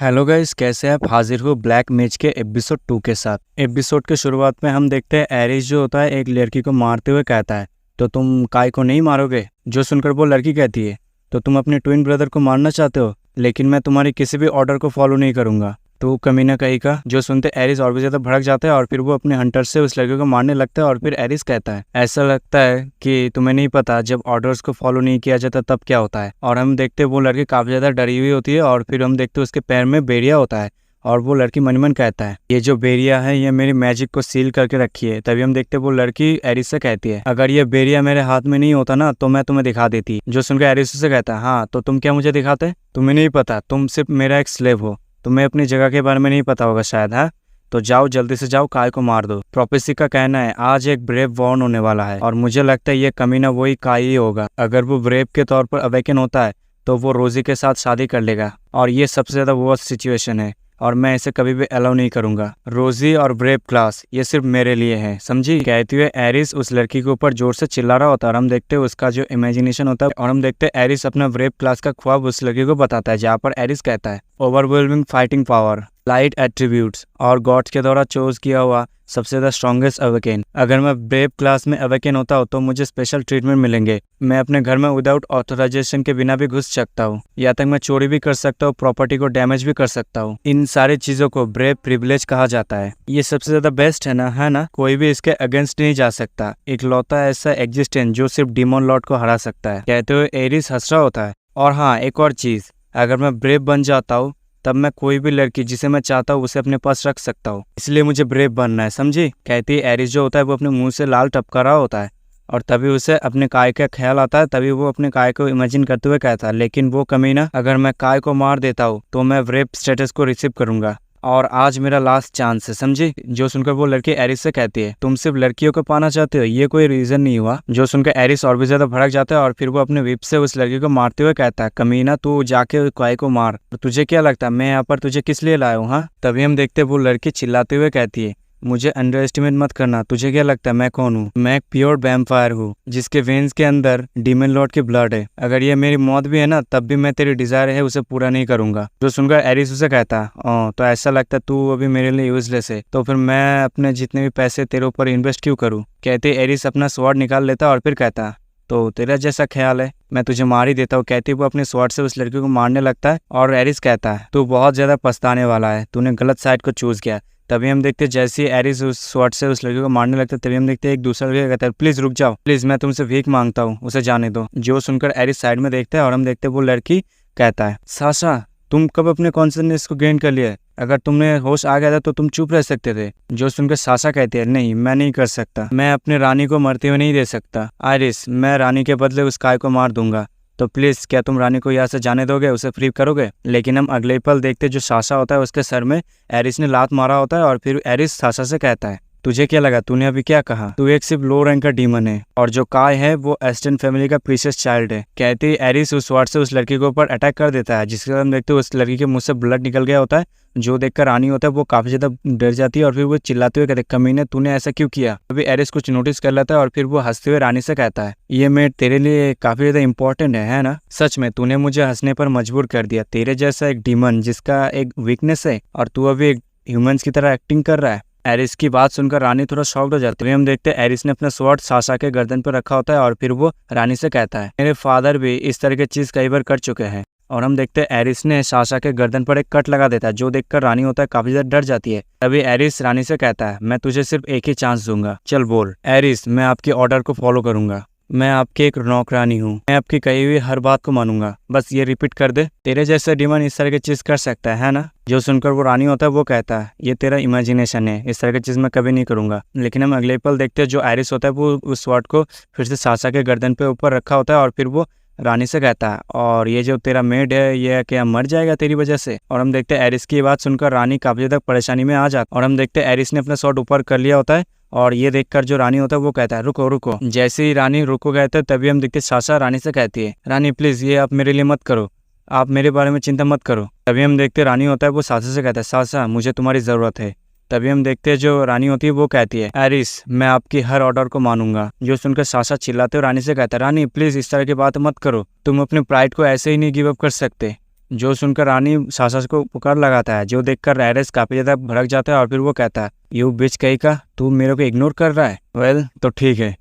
Hello guys, कैसे हैं आप? हाजिर हो ब्लैक मेज के एपिसोड 2 के साथ। एपिसोड के शुरुआत में हम देखते हैं एरिस जो होता है एक लड़की को मारते हुए कहता है, तो तुम काय को नहीं मारोगे? जो सुनकर वो लड़की कहती है, तो तुम अपने ट्विन ब्रदर को मारना चाहते हो, लेकिन मैं तुम्हारी किसी भी ऑर्डर को फॉलो नहीं करूंगा। तो कमीना कहीं का जो सुनते एरिस और भी ज्यादा भड़क जाता है और फिर वो अपने हंटर से उस लड़के को मारने लगता है। और फिर एरिस कहता है, ऐसा लगता है कि तुम्हें नहीं पता जब ऑर्डर्स को फॉलो नहीं किया जाता तब क्या होता है। और हम देखते वो लड़की काफी ज्यादा डरी हुई होती है और फिर हम देखते उसके पैर में बेड़िया होता है। और वो लड़की मन मन कहता है, ये जो बेरिया है ये मेरी मैजिक को सील करके रखी है। तभी हम देखते वो लड़की एरिस से कहती है, अगर ये बेरिया मेरे हाथ में नहीं होता ना तो मैं तुम्हें दिखा देती। जो सुनकर एरिस से कहता है, हाँ तो तुम क्या मुझे दिखाते? तुम्हें नहीं पता, तुम सिर्फ मेरा एक स्लेव हो, तुम्हें अपनी जगह के बारे में नहीं पता होगा शायद। है तो जाओ, जल्दी से जाओ, काय को मार दो। प्रोफेसी का कहना है आज एक ब्रेव वॉर्न होने वाला है और मुझे लगता है ये कमीना वही काय ही होगा। अगर वो ब्रेव के तौर पर अवेकन होता है तो वो रोजी के साथ शादी कर लेगा और ये सबसे ज्यादा वर्स्ट सिचुएशन है और मैं इसे कभी भी अलाउ नहीं करूंगा। रोजी और ब्रेव क्लास ये सिर्फ मेरे लिए है, समझी? कहते हुए एरिस उस लड़की के ऊपर जोर से चिल्ला रहा होता है और हम देखते हैं उसका जो इमेजिनेशन होता है। और हम देखते हैं एरिस अपना ब्रेव क्लास का ख्वाब उस लड़की को बताता है, जहाँ पर एरिस कहता है, overwhelming fighting power, light attributes और गॉड्स के द्वारा चूज किया हुआ सबसे ज्यादा स्ट्रॉन्गेस्ट अवेकेन। अगर मैं ब्रेव क्लास में अवेकेन होता हूँ तो मुझे स्पेशल ट्रीटमेंट मिलेंगे। मैं अपने घर में विदाउट ऑथराइजेशन के बिना भी घुस सकता हूँ, या तक मैं चोरी भी कर सकता हूँ, प्रॉपर्टी को डैमेज भी कर सकता हूँ। इन सारी चीजों को ब्रेव प्रिविलेज कहा जाता है। ये सबसे ज्यादा बेस्ट है ना? कोई भी इसके अगेंस्ट नहीं जा सकता। इकलौता ऐसा एग्जिस्टेंस जो सिर्फ डिमोन लॉर्ड को हरा सकता है। कहते हुए एरिस हंस रहा होता है। और हाँ, एक और चीज, अगर मैं ब्रेव बन जाता हूँ तब मैं कोई भी लड़की जिसे मैं चाहता हूँ उसे अपने पास रख सकता हूँ, इसलिए मुझे ब्रेव बनना है, समझी? कहती है एरिस जो होता है वो अपने मुंह से लाल टपका रहा होता है और तभी उसे अपने काय का ख्याल आता है। तभी वो अपने काय को इमेजिन करते हुए कहता है, लेकिन वो कमीना, अगर मैं काय को मार देता हूँ तो मैं ब्रेव स्टेटस को रिसीव करूंगा और आज मेरा लास्ट चांस है, समझी? जो सुनकर वो लड़की एरिस से कहती है, तुम सिर्फ लड़कियों को पाना चाहते हो, ये कोई रीजन नहीं हुआ। जो सुनकर एरिस और भी ज्यादा भड़क जाता है और फिर वो अपने विप से उस लड़की को मारते हुए कहता है, कमीना तू जाके काय को मार। तो तुझे क्या लगता है मैं यहाँ पर तुझे किस लिए लाया हूँ? हाँ? तभी हम देखते वो लड़की चिल्लाते हुए कहती है, मुझे अंडर एस्टिमेट मत करना। तुझे क्या लगता है मैं कौन हूँ? मैं एक प्योर वैम्पायर हूँ जिसके वेन्स के अंदर डीमन लॉर्ड की ब्लड है। अगर ये मेरी मौत भी है ना तब भी मैं तेरी डिजायर है उसे पूरा नहीं करूंगा। जो सुनकर एरिस उसे कहता है, तो ऐसा लगता है तू अभी मेरे लिए यूजलेस है, तो फिर मैं अपने जितने भी पैसे तेरे ऊपर इन्वेस्ट क्यों करूँ? कहते एरिस अपना स्वॉर्ड निकाल लेता और फिर कहता है, तो तेरा जैसा ख्याल है मैं तुझे मार ही देता हूँ। कहती वो अपने स्वॉर्ड से उस लड़की को मारने लगता है और एरिस कहता है, तू बहुत ज्यादा पछताने वाला है, तूने गलत साइड को चूज किया। तभी हम देखते जैसे ही एरिस उस स्वॉर्ड से उस लड़की को मारने लगता है तभी हम देखते एक दूसरा लड़का कहता है, प्लीज रुक जाओ, प्लीज मैं तुमसे भीख मांगता हूँ, उसे जाने दो। जो सुनकर एरिस साइड में देखता है और हम देखते वो लड़की कहता है, साशा तुम कब अपने कॉन्शियसनेस को गेन कर लिया? अगर तुमने होश आ गया था तो तुम चुप रह सकते थे। जो सुनकर साशा कहती है, नहीं मैं नहीं कर सकता, मैं अपने रानी को मरते हुए नहीं दे सकता। आयरिस, मैं रानी के बदले उस काय को मार दूंगा, तो प्लीज क्या तुम रानी को यहाँ से जाने दोगे, उसे फ्री करोगे? लेकिन हम अगले पल देखते जो साशा होता है उसके सर में एरिस ने लात मारा होता है और फिर एरिस साशा से कहता है, तुझे क्या लगा? तूने अभी क्या कहा? तू एक सिर्फ लो रैंक का डीमन है और जो काय है वो एस्टन फैमिली का प्रीशियस चाइल्ड है। कहती एरिस उस स्वॉर्ड से उस लड़की के ऊपर अटैक कर देता है, जिसके बाद हम देखते हैं उस लड़की के मुंह से ब्लड निकल गया होता है। जो देखकर रानी होता है वो काफी ज्यादा डर जाती है और फिर वो चिल्लाते हुए कहते, कमीने तूने ऐसा क्यों किया? अभी एरिस कुछ नोटिस कर लेता है और फिर वो हंसते हुए रानी से कहता है, ये मेट तेरे लिए काफी ज्यादा इंपॉर्टेंट है ना? सच में तूने मुझे हंसने पर मजबूर कर दिया। तेरे जैसा एक डीमन जिसका एक वीकनेस है और तू अभी एक ह्यूमंस की तरह एक्टिंग कर रहा है। एरिस की बात सुनकर रानी थोड़ा शॉक्ड हो जाती है। हम देखते हैं एरिस ने अपना स्वॉर्ड साशा के गर्दन पर रखा होता है और फिर वो रानी से कहता है, मेरे फादर भी इस तरह की चीज कई बार कर चुके हैं। और हम देखते हैं एरिस ने साशा के गर्दन पर एक कट लगा देता है, जो देखकर रानी होता है काफी ज्यादा डर जाती है। तभी एरिस रानी से कहता है, मैं तुझे सिर्फ एक ही चांस दूंगा, चल बोल। एरिस, मैं आपकी ऑर्डर को फॉलो करूंगा, मैं आपकी एक नौकरानी हूँ, मैं आपकी कही हुई हर बात को मानूंगा, बस ये रिपीट कर दे। तेरे जैसा डीमन इस तरह की चीज कर सकता है ना? जो सुनकर वो रानी होता है वो कहता है, ये तेरा इमेजिनेशन है, इस तरह की चीज मैं कभी नहीं करूंगा। लेकिन हम अगले पल देखते हैं जो एरिस होता है वो उस स्वॉर्ड को फिर से साशा के गर्दन पे ऊपर रखा होता है और फिर वो रानी से कहता है, और ये जो तेरा मेड है ये क्या मर जाएगा तेरी वजह से? और हम देखते हैं एरिस की बात सुनकर रानी काफी ज्यादा परेशानी में आ जाती है और हम देखते हैं एरिस ने अपना स्वॉर्ड ऊपर कर लिया होता है और ये देखकर जो रानी होता है वो कहता है, रुको रुको। जैसे ही रानी रुको कहते हैं तभी हम देखते साशा रानी से कहती है, रानी प्लीज ये आप मेरे लिए मत करो, आप मेरे बारे में चिंता मत करो। तभी हम देखते रानी होता है वो साशा से कहता है, साशा मुझे तुम्हारी जरूरत है। तभी हम देखते हैं जो रानी होती है वो कहती है, एरिस मैं आपकी हर ऑर्डर को मानूंगा। जो सुनकर साशा चिल्लाते हुए रानी से कहता है, रानी प्लीज इस तरह की बात मत करो, तुम अपने प्राइड को ऐसे ही नहीं गिव अप कर सकते। जो सुनकर रानी सासा को पुकार लगाता है, जो देखकर एरिस काफी ज्यादा भड़क जाता है और फिर वो कहता है, यू बिच कहीं का, तू मेरे को इग्नोर कर रहा है? वेल तो ठीक है,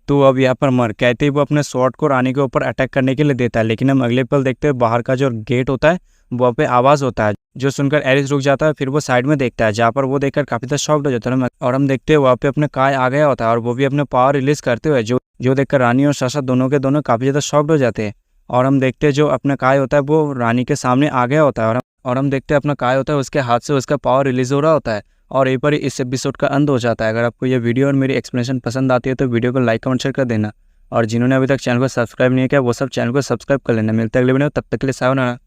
तू अब यहाँ पर मर। कहते ही वो अपने स्वॉर्ड को रानी के ऊपर अटैक करने के लिए देता है, लेकिन हम अगले पल देखते हैं बाहर का जो गेट होता है वहाँ पे आवाज़ होता है, जो सुनकर एरिस रुक जाता है। फिर वो साइड में देखता है, जहाँ पर वो देखकर काफी ज्यादा शॉक्ड हो जाता है। और हम देखते हैं वहाँ पे अपने काय आ गया होता है और वो भी अपने पावर रिलीज करते हुए, जो देखकर रानी और सासा दोनों के दोनों काफी ज्यादा शॉक्ड हो जाते हैं। और हम देखते हैं जो अपना काय होता है वो रानी के सामने आ गया होता है, और हम देखते हैं अपना काय होता है उसके हाथ से उसका पावर रिलीज हो रहा होता है। और यहीं पर इस एपिसोड का अंत हो जाता है। अगर आपको ये वीडियो और मेरी एक्सप्लेनेशन पसंद आती है तो वीडियो को लाइक कमेंट शेयर कर देना, और जिन्होंने अभी तक चैनल को सब्सक्राइब नहीं किया वो सब चैनल को सब्सक्राइब कर लेना। मिलते हैं अगले वीडियो में, तब तक के लिए सायोनारा।